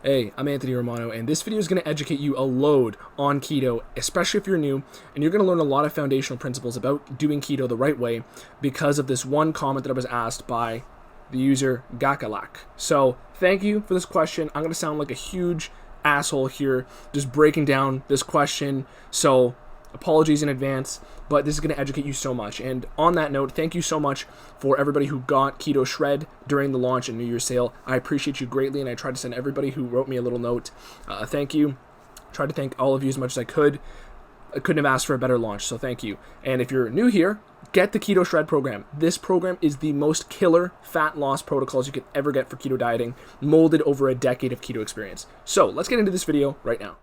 Hey, I'm Anthony Romano, and this video is going to educate you a load on keto, especially if you're new, and you're going to learn a lot of foundational principles about doing keto the right way because of this one comment that I was asked by the user Gakalak. So thank you for this question. I'm going to sound like a huge asshole here, just breaking down this question, so apologies in advance, but this is going to educate you so much. And on that note, thank you so much for everybody who got Keto Shred during the launch and New Year's sale. I appreciate you greatly, and I tried to send everybody who wrote me a little note. Thank you. Tried to thank all of you as much as I could. I couldn't have asked for a better launch, so thank you. And if you're new here, get the Keto Shred program. This program is the most killer fat loss protocols you could ever get for keto dieting, molded over a decade of keto experience. So let's get into this video right now.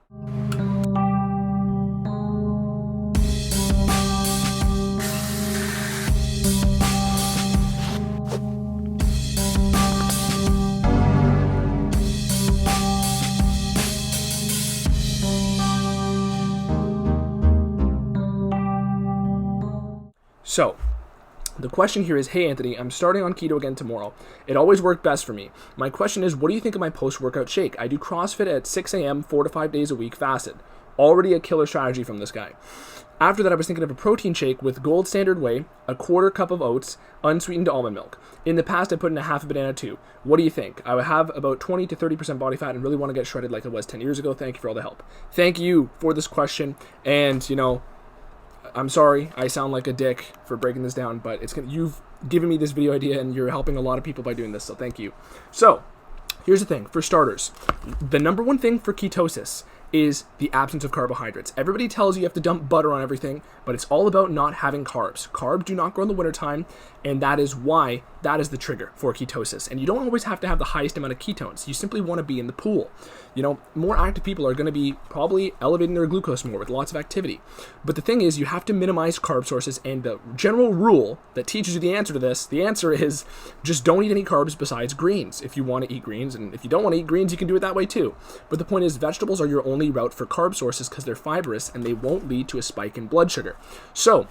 So, the question here is, hey Anthony, I'm starting on keto again tomorrow. It always worked best for me. My question is, what do you think of my post-workout shake? I do CrossFit at 6 a.m., 4 to 5 days a week, fasted. Already a killer strategy from this guy. After that, I was thinking of a protein shake with gold standard whey, a quarter cup of oats, unsweetened almond milk. In the past, I put in a half a banana too. What do you think? I would have about 20 to 30% body fat and really want to get shredded like I was 10 years ago. Thank you for all the help. Thank you for this question. And, you know, I'm sorry I sound like a dick for breaking this down, but you've given me this video idea and you're helping a lot of people by doing this, so thank you. So, here's the thing. For starters, the number one thing for ketosis is the absence of carbohydrates. Everybody tells you have to dump butter on everything, but it's all about not having carbs. Carbs do not grow in the wintertime, and that is why that is the trigger for ketosis. And you don't always have to have the highest amount of ketones. You simply want to be in the pool. You know, more active people are going to be probably elevating their glucose more with lots of activity. But the thing is, you have to minimize carb sources, and the general rule that teaches you the answer to this, the answer is just don't eat any carbs besides greens if you want to eat greens. And if you don't want to eat greens, you can do it that way too. But the point is, vegetables are your only route for carb sources because they're fibrous and they won't lead to a spike in blood sugar. So,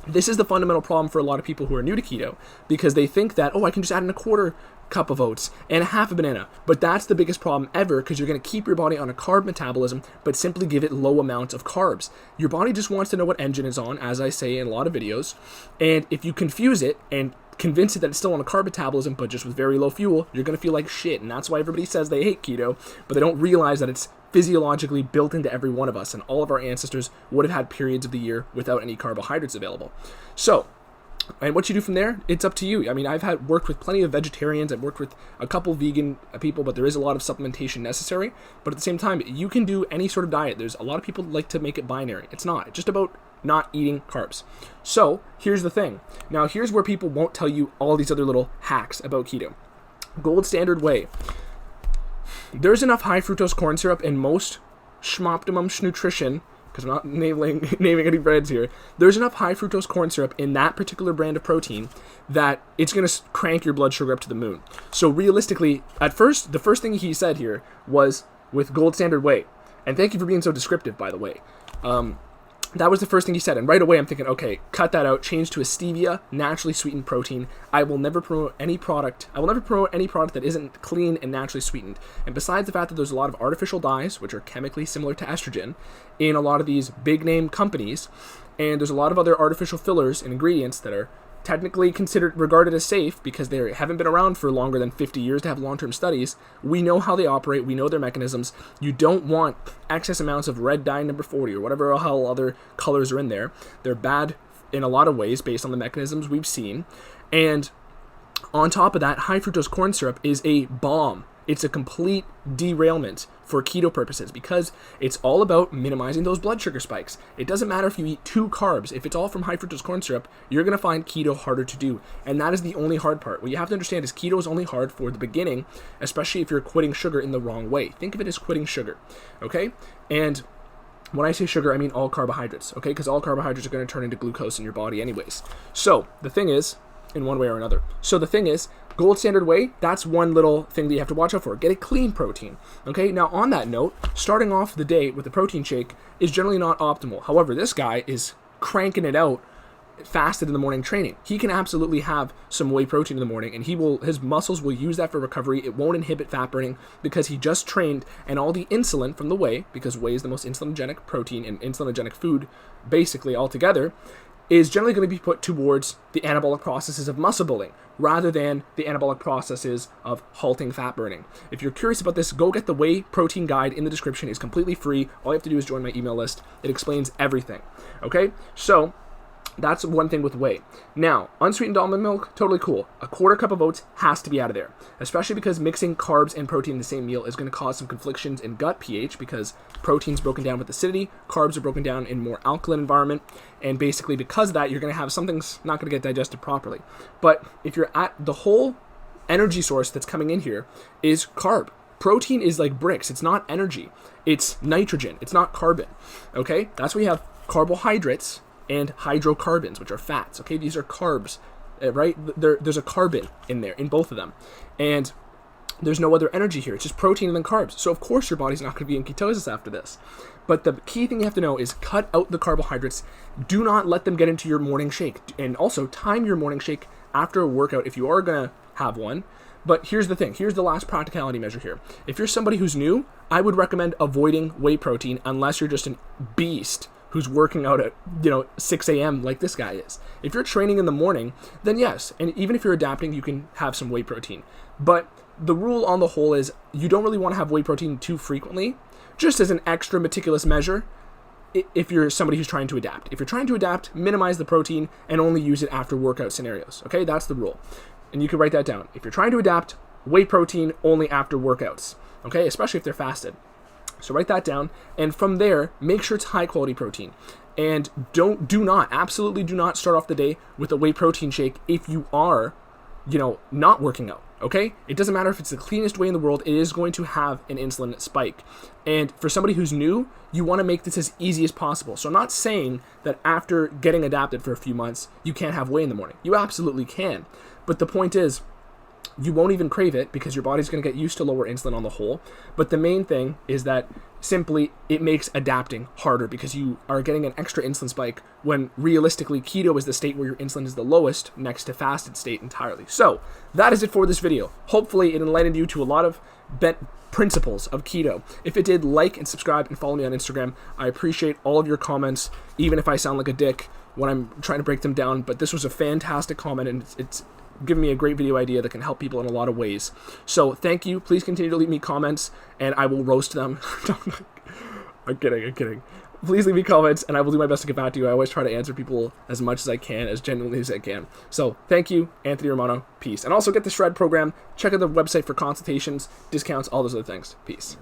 this is the fundamental problem for a lot of people who are new to keto because they think that, oh, I can just add in a quarter cup of oats and a half a banana. But that's the biggest problem ever because you're going to keep your body on a carb metabolism but simply give it low amounts of carbs. Your body just wants to know what engine is on, as I say in a lot of videos. And if you confuse it and convince it that it's still on a carb metabolism but just with very low fuel, you're going to feel like shit. And that's why everybody says they hate keto, but they don't realize that it's physiologically built into every one of us, and all of our ancestors would have had periods of the year without any carbohydrates available. So, and what you do from there, it's up to you. I mean, I've worked with plenty of vegetarians, I've worked with a couple vegan people, but there is a lot of supplementation necessary. But at the same time, you can do any sort of diet. There's a lot of people like to make it binary. It's not. It's just about not eating carbs. So, here's the thing. Now, here's where people won't tell you all these other little hacks about keto. Gold standard whey. There's enough high fructose corn syrup in most schmoptimum nutrition, because I'm not naming any brands here. There's enough high fructose corn syrup in that particular brand of protein that it's going to crank your blood sugar up to the moon. So realistically, at first, the first thing he said here was with gold standard whey. And thank you for being so descriptive, by the way. That was the first thing he said, and right away I'm thinking, okay, cut that out, change to a stevia, naturally sweetened protein. I will never promote any product that isn't clean and naturally sweetened. And besides the fact that there's a lot of artificial dyes, which are chemically similar to estrogen, in a lot of these big name companies, and there's a lot of other artificial fillers and ingredients that are technically regarded as safe because they haven't been around for longer than 50 years to have long-term studies. We know how they operate. We know their mechanisms. You don't want excess amounts of red dye number 40 or whatever hell other colors are in there. They're bad in a lot of ways based on the mechanisms we've seen. And on top of that, high fructose corn syrup is a bomb. It's a complete derailment for keto purposes because it's all about minimizing those blood sugar spikes. It doesn't matter if you eat 2 carbs. If it's all from high fructose corn syrup, you're going to find keto harder to do. And that is the only hard part. What you have to understand is keto is only hard for the beginning, especially if you're quitting sugar in the wrong way. Think of it as quitting sugar, okay? And when I say sugar, I mean all carbohydrates, okay? Because all carbohydrates are going to turn into glucose in your body anyways. So the thing is, in one way or another. So the thing is, gold standard whey, that's one little thing that you have to watch out for. Get a clean protein. Okay, now on that note, starting off the day with a protein shake is generally not optimal. However, this guy is cranking it out fasted in the morning training. He can absolutely have some whey protein in the morning, and his muscles will use that for recovery. It won't inhibit fat burning because he just trained, and all the insulin from the whey, because whey is the most insulinogenic protein and insulinogenic food basically altogether, is generally going to be put towards the anabolic processes of muscle building rather than the anabolic processes of halting fat burning. If you're curious about this, go get the whey protein guide in the description. It's completely free. All you have to do is join my email list. It explains everything. Okay, so that's one thing with whey. Now, unsweetened almond milk, totally cool. A quarter cup of oats has to be out of there, especially because mixing carbs and protein in the same meal is going to cause some conflictions in gut pH, because protein's broken down with acidity, carbs are broken down in more alkaline environment, and basically because of that, you're going to have something's not going to get digested properly. But if you're at the whole energy source that's coming in here is carb. Protein is like bricks. It's not energy. It's nitrogen. It's not carbon. Okay? That's why you have carbohydrates and hydrocarbons, which are fats. Okay, these are carbs, right? There's a carbon in there, in both of them. And there's no other energy here. It's just protein and then carbs. So of course your body's not going to be in ketosis after this. But the key thing you have to know is cut out the carbohydrates. Do not let them get into your morning shake. And also time your morning shake after a workout if you are going to have one. But here's the thing. Here's the last practicality measure here. If you're somebody who's new, I would recommend avoiding whey protein unless you're just a beast who's working out at 6 a.m. like this guy is. If you're training in the morning, then yes, and even if you're adapting, you can have some whey protein. But the rule on the whole is you don't really want to have whey protein too frequently, just as an extra meticulous measure if you're somebody who's trying to adapt. If you're trying to adapt, minimize the protein and only use it after workout scenarios. Okay, that's the rule. And you can write that down. If you're trying to adapt, whey protein only after workouts. Okay, especially if they're fasted. So write that down, and from there, make sure it's high quality protein. And absolutely do not start off the day with a whey protein shake if you are, not working out, okay? It doesn't matter if it's the cleanest whey in the world, it is going to have an insulin spike. And for somebody who's new, you want to make this as easy as possible. So I'm not saying that after getting adapted for a few months, you can't have whey in the morning. You absolutely can. But the point is, you won't even crave it because your body's going to get used to lower insulin on the whole. But the main thing is that simply it makes adapting harder because you are getting an extra insulin spike when realistically keto is the state where your insulin is the lowest next to fasted state entirely. So that is it for this video. Hopefully it enlightened you to a lot of principles of keto. If it did, like and subscribe and follow me on Instagram. I appreciate all of your comments, even if I sound like a dick when I'm trying to break them down. But this was a fantastic comment, and it's given me a great video idea that can help people in a lot of ways. So thank you. Please continue to leave me comments and I will roast them. I'm kidding. Please leave me comments and I will do my best to get back to you. I always try to answer people as much as I can, as genuinely as I can. So thank you, Anthony Romano. Peace. And also get the Shred program. Check out the website for consultations, discounts, all those other things. Peace.